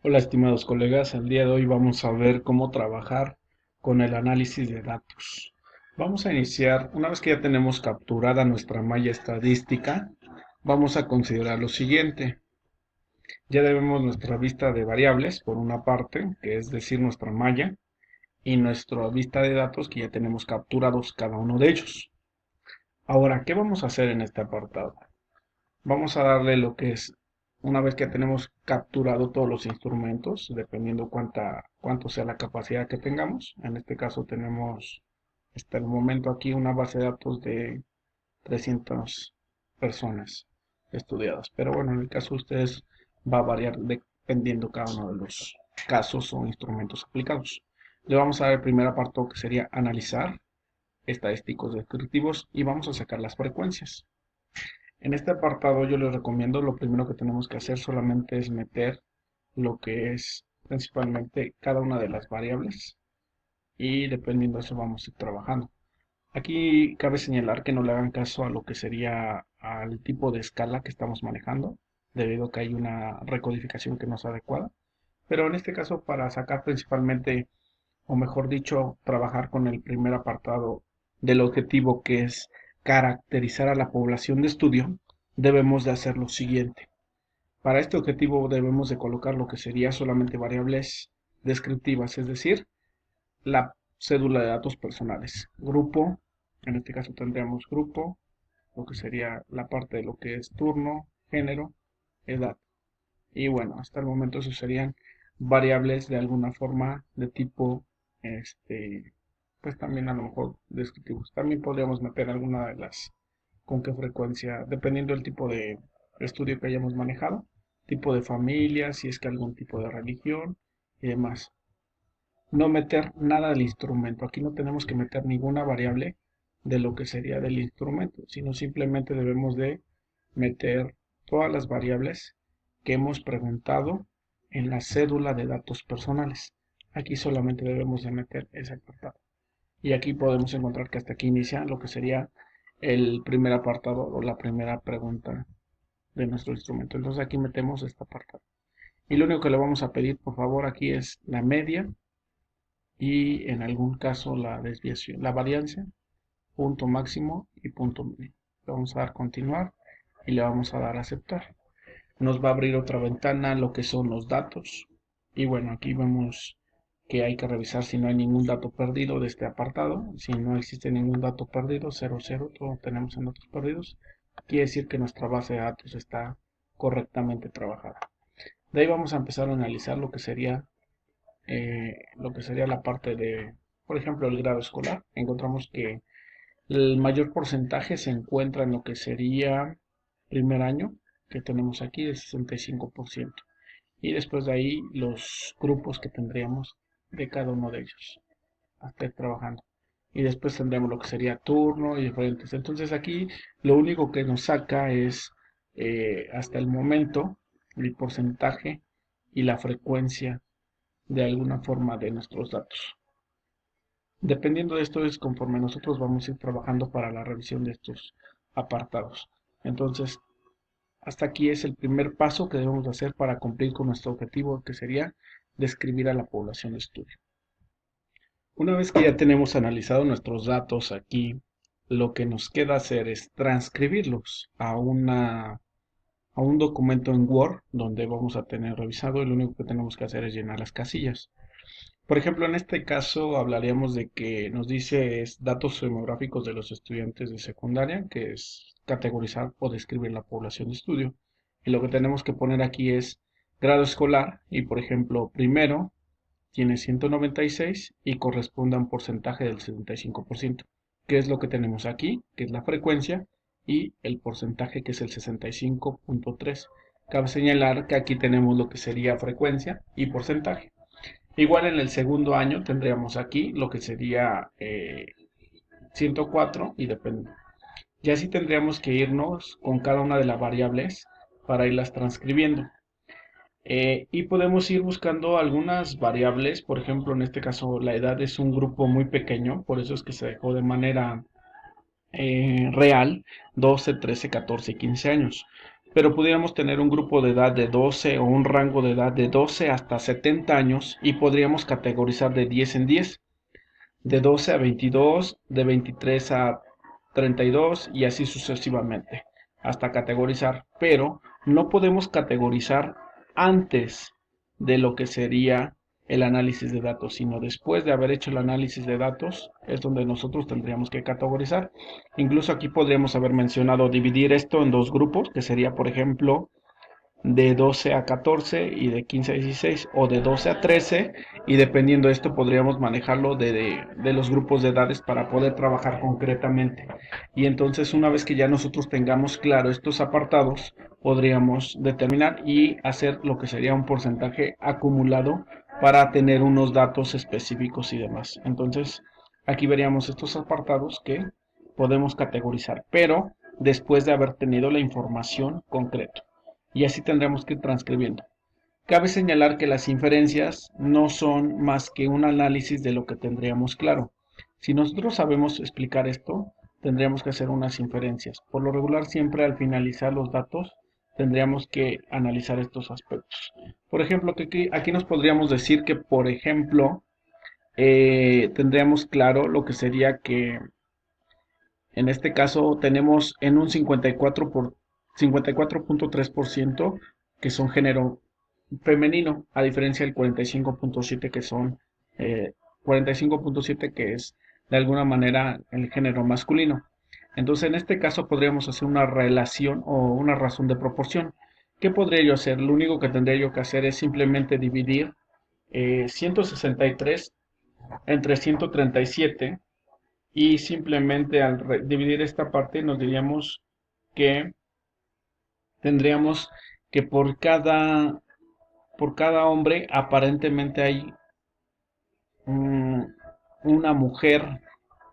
Hola estimados colegas, el día de hoy vamos a ver cómo trabajar con el análisis de datos. Vamos a iniciar, una vez que ya tenemos capturada nuestra malla estadística, vamos a considerar lo siguiente. Ya debemos nuestra vista de variables, por una parte, que es decir, nuestra malla, y nuestra vista de datos que ya tenemos capturados cada uno de ellos. Ahora, ¿qué vamos a hacer en este apartado? Vamos a darle lo que es, una vez que tenemos capturado todos los instrumentos, dependiendo cuánto sea la capacidad que tengamos. En este caso tenemos hasta el momento aquí una base de datos de 300 personas estudiadas. Pero bueno, en el caso de ustedes va a variar dependiendo cada uno de los casos o instrumentos aplicados. Le vamos a dar el primer apartado que sería analizar estadísticos descriptivos y vamos a sacar las frecuencias. En este apartado yo les recomiendo, lo primero que tenemos que hacer solamente es meter lo que es principalmente cada una de las variables y dependiendo de eso vamos a ir trabajando. Aquí cabe señalar que no le hagan caso a lo que sería al tipo de escala que estamos manejando, debido a que hay una recodificación que no es adecuada. Pero en este caso para sacar principalmente, o mejor dicho, trabajar con el primer apartado del objetivo que es caracterizar a la población de estudio, debemos de hacer lo siguiente. Para este objetivo debemos de colocar lo que sería solamente variables descriptivas, es decir, la cédula de datos personales. Grupo, en este caso tendríamos grupo, lo que sería la parte de lo que es turno, género, edad. Y bueno, hasta el momento eso serían variables de alguna forma de tipo, pues también a lo mejor descriptivos. También podríamos meter alguna de las, con qué frecuencia, dependiendo del tipo de estudio que hayamos manejado, tipo de familia, si es que algún tipo de religión y demás. No meter nada del instrumento. Aquí no tenemos que meter ninguna variable de lo que sería del instrumento, sino simplemente debemos de meter todas las variables que hemos preguntado en la cédula de datos personales. Aquí solamente debemos de meter ese apartado. Y aquí podemos encontrar que hasta aquí inicia lo que sería el primer apartado o la primera pregunta de nuestro instrumento. Entonces aquí metemos este apartado. Y lo único que le vamos a pedir, por favor, aquí es la media y en algún caso la desviación, la varianza, punto máximo y punto mínimo. Le vamos a dar continuar y le vamos a dar aceptar. Nos va a abrir otra ventana, lo que son los datos. Y bueno, aquí vemos que hay que revisar si no hay ningún dato perdido de este apartado. Si no existe ningún dato perdido, 00, todo tenemos en datos perdidos. Quiere decir que nuestra base de datos está correctamente trabajada. De ahí vamos a empezar a analizar lo que sería la parte de, por ejemplo, el grado escolar. Encontramos que el mayor porcentaje se encuentra en lo que sería primer año, que tenemos aquí de 65%. Y después de ahí los grupos que tendríamos de cada uno de ellos, hasta ir trabajando. Y después tendremos lo que sería turno y diferentes. Entonces aquí lo único que nos saca es hasta el momento el porcentaje y la frecuencia de alguna forma de nuestros datos. Dependiendo de esto es conforme nosotros vamos a ir trabajando para la revisión de estos apartados. Entonces, hasta aquí es el primer paso que debemos hacer para cumplir con nuestro objetivo, que sería describir a la población de estudio. Una vez que ya tenemos analizado nuestros datos aquí, lo que nos queda hacer es transcribirlos a un documento en Word donde vamos a tener revisado y lo único que tenemos que hacer es llenar las casillas. Por ejemplo, en este caso hablaríamos de que nos dice datos demográficos de los estudiantes de secundaria, que es categorizar o describir la población de estudio. Y lo que tenemos que poner aquí es grado escolar y, por ejemplo, primero tiene 196 y corresponde a un porcentaje del 75%, que es lo que tenemos aquí, que es la frecuencia, y el porcentaje que es el 65.3. Cabe señalar que aquí tenemos lo que sería frecuencia y porcentaje. Igual en el segundo año tendríamos aquí lo que sería 104 y depende. Y así tendríamos que irnos con cada una de las variables para irlas transcribiendo. Y podemos ir buscando algunas variables, por ejemplo, en este caso la edad es un grupo muy pequeño, por eso es que se dejó de manera real 12, 13, 14 y 15 años. pero pudiéramos tener un grupo de edad de 12 o un rango de edad de 12 hasta 70 años y podríamos categorizar de 10 en 10, de 12 a 22, de 23 a 32 y así sucesivamente, hasta categorizar, pero no podemos categorizar antes de lo que sería el análisis de datos, sino después de haber hecho el análisis de datos es donde nosotros tendríamos que categorizar. Incluso aquí podríamos haber mencionado dividir esto en dos grupos, que sería, por ejemplo, de 12 a 14 y de 15 a 16 o de 12 a 13 y dependiendo de esto podríamos manejarlo de los grupos de edades para poder trabajar concretamente. Y entonces una vez que ya nosotros tengamos claro estos apartados, podríamos determinar y hacer lo que sería un porcentaje acumulado para tener unos datos específicos y demás. Entonces aquí veríamos estos apartados que podemos categorizar, pero después de haber tenido la información concreta y así tendremos que ir transcribiendo. Cabe señalar que las inferencias no son más que un análisis de lo que tendríamos claro. Si nosotros sabemos explicar esto, tendríamos que hacer unas inferencias. Por lo regular, siempre al finalizar los datos, tendríamos que analizar estos aspectos. Por ejemplo, que aquí nos podríamos decir que, por ejemplo, tendríamos claro lo que sería que en este caso tenemos en un 54.3% que son género femenino, a diferencia del 45.7 que son 45.7 que es de alguna manera el género masculino. Entonces, en este caso podríamos hacer una relación o una razón de proporción. ¿Qué podría yo hacer? Lo único que tendría yo que hacer es simplemente dividir 163 entre 137 y simplemente al dividir esta parte nos diríamos que tendríamos que por cada hombre aparentemente hay una mujer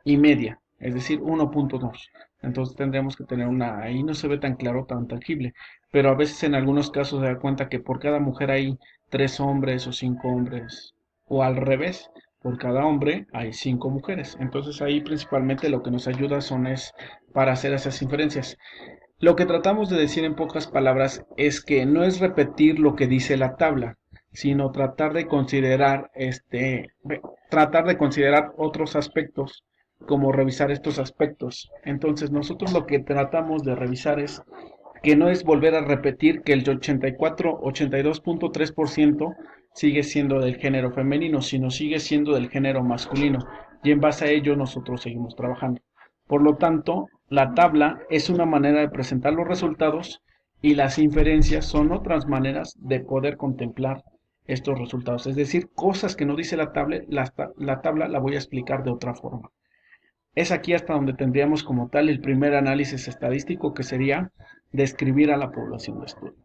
y media, es decir, 1.2. Entonces tendríamos que tener ahí no se ve tan claro, tan tangible, pero a veces en algunos casos se da cuenta que por cada mujer hay 3 hombres o 5 hombres, o al revés, por cada hombre hay 5 mujeres. Entonces ahí principalmente lo que nos ayuda es para hacer esas inferencias. Lo que tratamos de decir en pocas palabras es que no es repetir lo que dice la tabla, sino tratar de considerar otros aspectos, como revisar estos aspectos. Entonces, nosotros lo que tratamos de revisar es que no es volver a repetir que el 82.3% sigue siendo del género femenino, sino sigue siendo del género masculino. Y en base a ello nosotros seguimos trabajando. Por lo tanto, la tabla es una manera de presentar los resultados y las inferencias son otras maneras de poder contemplar estos resultados. Es decir, cosas que no dice la tabla la voy a explicar de otra forma. Es aquí hasta donde tendríamos como tal el primer análisis estadístico, que sería describir a la población de estudio.